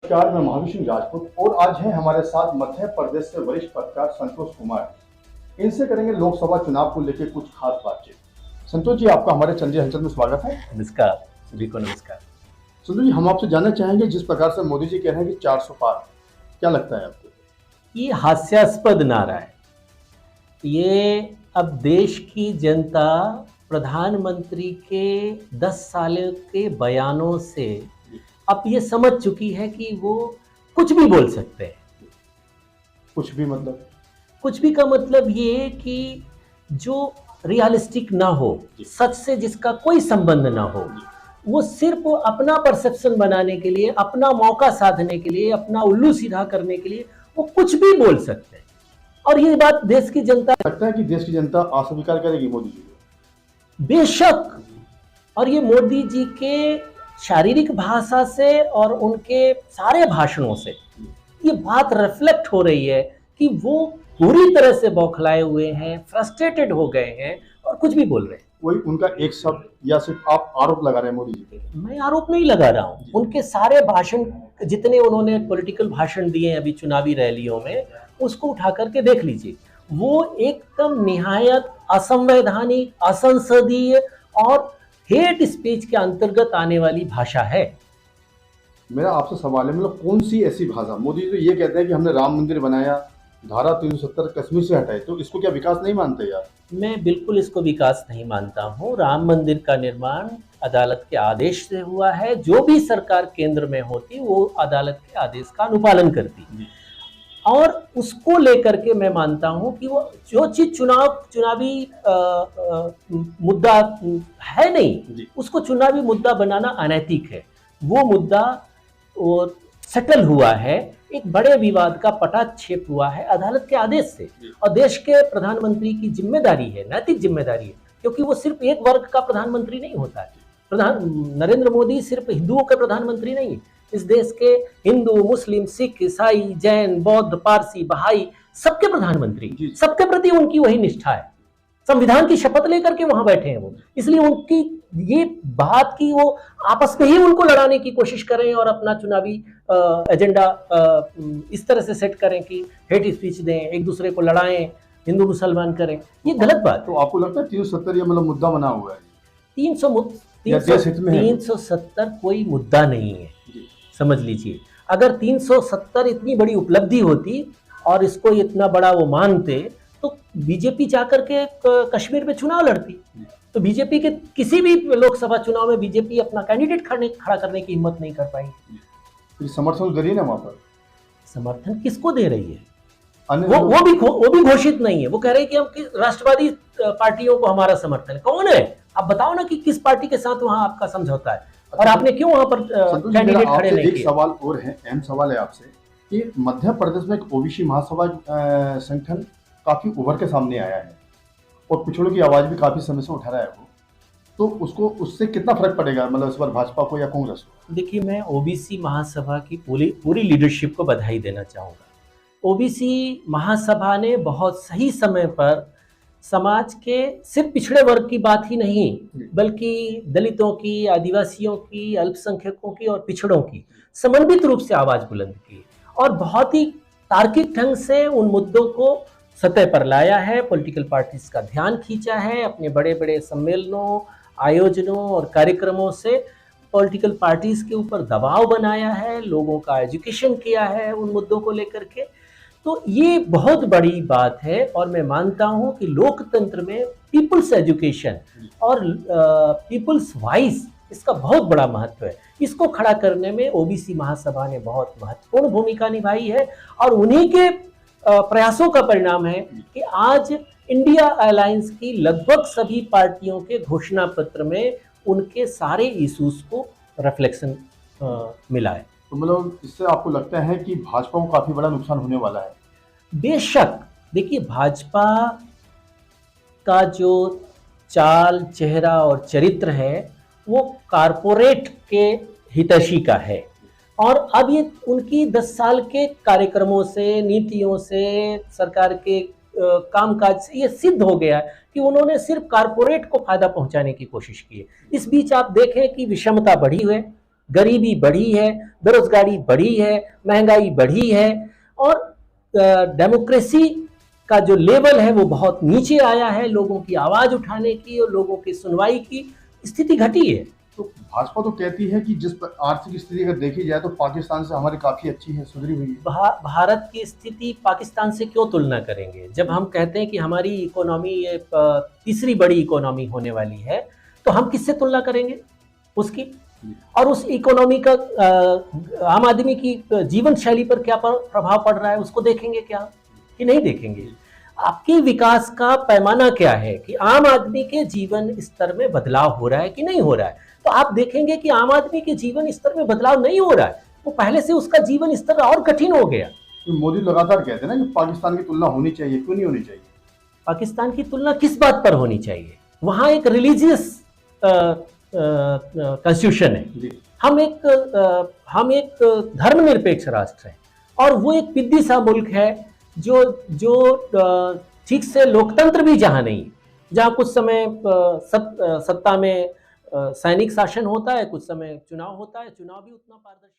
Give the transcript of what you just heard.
नमस्कार, मैं महाविष्णु राजपूत और आज है हमारे साथ मध्य प्रदेश से वरिष्ठ पत्रकार संतोष कुमार। इनसे करेंगे लोकसभा चुनाव को लेकर कुछ खास बातचीत। संतोष जी, आपका हमारे चंद्र हलचल में स्वागत है। नमस्कार, सभी को नमस्कार। संतोष जी, हम आपसे जानना चाहेंगे, जिस प्रकार से मोदी जी कह रहे हैं कि 400 पार, क्या लगता है आपको? ये हास्यास्पद नारा है। ये अब देश की जनता प्रधानमंत्री के 10 सालों के बयानों से अब ये समझ चुकी है कि वो कुछ भी बोल सकते हैं। कुछ भी मतलब? कुछ भी का मतलब ये कि जो रियलिस्टिक ना हो, सच से जिसका कोई संबंध ना हो, वो सिर्फ अपना परसेप्शन बनाने के लिए, अपना मौका साधने के लिए, अपना उल्लू सीधा करने के लिए वो कुछ भी बोल सकते हैं। और ये बात देश की जनता, लगता है कि देश की जनता अस्वीकार करेगी मोदी जी को? बेशक। और ये मोदी जी के शारीरिक भाषा से और उनके सारे भाषणों से ये बात रिफ्लेक्ट हो रही है कि वो पूरी तरह से बौखलाए हुए हैं, फ्रस्ट्रेटेड हो गए हैं और कुछ भी बोल रहे हैं। कोई उनका एक शब्द या सिर्फ आप आरोप लगा रहे हैं मोदी जी पे? मैं आरोप नहीं लगा रहा हूँ। उनके सारे भाषण, जितने उन्होंने पॉलिटिकल भाषण दिए हैं अभी चुनावी रैलियों में, उसको उठा करके देख लीजिए। वो एकदम निहायत असंवैधानिक, असंसदीय और हेट स्पीच के अंतर्गत आने वाली भाषा है। मेरा आपसे सवाल है, मतलब कौन सी ऐसी भाषा? मोदी जी तो ये कहते हैं कि हमने राम मंदिर बनाया, धारा 370 कश्मीर से हटाई, तो इसको क्या विकास नहीं मानते यार? मैं बिल्कुल इसको विकास नहीं मानता हूँ। राम मंदिर का निर्माण अदालत के आदेश से हुआ है। जो भी सरकार केंद्र में होती वो अदालत के आदेश का अनुपालन करती, और उसको लेकर के मैं मानता हूं कि वो जो चीज चुनावी मुद्दा है नहीं, उसको चुनावी मुद्दा बनाना अनैतिक है। वो मुद्दा सेटल हुआ है, एक बड़े विवाद का पटाक्षेप हुआ है अदालत के आदेश से, और देश के प्रधानमंत्री की जिम्मेदारी है, नैतिक जिम्मेदारी है, क्योंकि वो सिर्फ एक वर्ग का प्रधानमंत्री नहीं होता है। नरेंद्र मोदी सिर्फ हिंदुओं के प्रधानमंत्री नहीं है। इस देश के हिंदू, मुस्लिम, सिख, ईसाई, जैन, बौद्ध, पारसी, बहाई, सबके प्रधानमंत्री, सबके प्रति उनकी वही निष्ठा है। संविधान की शपथ लेकर के वहां बैठे हैं वो, इसलिए उनकी ये बात की वो आपस में ही उनको लड़ाने की कोशिश करें और अपना चुनावी एजेंडा इस तरह से सेट करें कि हेट स्पीच दें, एक दूसरे को लड़ाएं, हिंदू मुसलमान करें, ये गलत बात। तो आपको लगता है 370 ये मतलब मुद्दा बना हुआ है? 370 कोई मुद्दा नहीं है, समझ लीजिए। अगर 370 इतनी बड़ी उपलब्धि होती और इसको इतना बड़ा वो मानते, तो बीजेपी जाकर के कश्मीर में चुनाव लड़ती। तो बीजेपी के किसी भी लोकसभा चुनाव में बीजेपी अपना कैंडिडेट खड़ा करने की हिम्मत नहीं कर पाई। समर्थन दे रही है ना वहां पर? समर्थन किसको दे रही है? वो भी घोषित नहीं है। वो कह रहे हैं कि हम राष्ट्रवादी पार्टियों को हमारा समर्थन है। कौन है आप बताओ ना, कि किस पार्टी के साथ वहां आपका समझौता है और आपने क्यों वहां पर कैंडिडेट खड़े नहीं किए? एक सवाल और है, अहम सवाल है आपसे, कि मध्य प्रदेश में एक ओबीसी महासभा संगठन काफी उभर के सामने आया है और पिछड़ों की आवाज भी काफी समय से उठा रहा है वो, तो उससे कितना फर्क पड़ेगा, मतलब इस बार भाजपा को या कांग्रेस को? देखिए, मैं ओबीसी महासभा की पूरी लीडरशिप को बधाई देना चाहूँगा। ओबीसी महासभा ने बहुत सही समय पर समाज के सिर्फ पिछड़े वर्ग की बात ही नहीं, बल्कि दलितों की, आदिवासियों की, अल्पसंख्यकों की और पिछड़ों की समन्वित रूप से आवाज बुलंद की और बहुत ही तार्किक ढंग से उन मुद्दों को सतह पर लाया है। पॉलिटिकल पार्टीज का ध्यान खींचा है, अपने बड़े बड़े सम्मेलनों, आयोजनों और कार्यक्रमों से पॉलिटिकल पार्टीज के ऊपर दबाव बनाया है, लोगों का एजुकेशन किया है उन मुद्दों को लेकर के। तो ये बहुत बड़ी बात है और मैं मानता हूं कि लोकतंत्र में पीपल्स एजुकेशन और पीपल्स वॉइस, इसका बहुत बड़ा महत्व है। इसको खड़ा करने में ओबीसी महासभा ने बहुत महत्वपूर्ण भूमिका निभाई है और उन्हीं के प्रयासों का परिणाम है कि आज इंडिया अलायंस की लगभग सभी पार्टियों के घोषणा पत्र में उनके सारे इश्यूज को रिफ्लेक्शन मिला है। तो मतलब इससे आपको लगता है कि भाजपा को काफी बड़ा नुकसान होने वाला है? बेशक। देखिए, भाजपा का जो चाल, चेहरा और चरित्र है वो कारपोरेट के हितैषी का है, और अब ये उनकी 10 साल के कार्यक्रमों से, नीतियों से, सरकार के कामकाज से ये सिद्ध हो गया कि उन्होंने सिर्फ कारपोरेट को फायदा पहुंचाने की कोशिश की है। इस बीच आप देखें कि विषमता बढ़ी है, गरीबी बढ़ी है, बेरोजगारी बढ़ी है, महंगाई बढ़ी है और डेमोक्रेसी का जो लेवल है वो बहुत नीचे आया है। लोगों की आवाज उठाने की और लोगों की सुनवाई की स्थिति घटी है। तो भाजपा तो कहती है कि जिस आर्थिक स्थिति अगर देखी जाए तो पाकिस्तान से हमारी काफी अच्छी है, सुधरी हुई है। भारत की स्थिति पाकिस्तान से क्यों तुलना करेंगे? जब हम कहते हैं कि हमारी इकोनॉमी ये तीसरी बड़ी इकोनॉमी होने वाली है, तो हम किससे तुलना करेंगे उसकी? और उस इकोनॉमी का आम आदमी की जीवन शैली पर क्या प्रभाव पड़ रहा है उसको देखेंगे क्या कि नहीं देखेंगे? आपके विकास का पैमाना क्या है कि आम आदमी के जीवन स्तर में बदलाव हो रहा है कि नहीं हो रहा है? तो आप देखेंगे कि आम आदमी के जीवन स्तर में बदलाव नहीं हो रहा है, वो पहले से उसका जीवन स्तर और कठिन हो गया। तो मोदी लगातार कहते हैं ना कि पाकिस्तान की तुलना होनी चाहिए, क्यों नहीं होनी चाहिए? पाकिस्तान की तुलना किस बात पर होनी चाहिए? वहां एक रिलीजियस कॉन्स्टिट्यूशन है, हम एक धर्मनिरपेक्ष राष्ट्र है और वो एक पिद्दी सा मुल्क है जो ठीक से लोकतंत्र भी जहां नहीं, जहां कुछ समय सत्ता में सैनिक शासन होता है, कुछ समय चुनाव होता है, चुनाव भी उतना पारदर्शी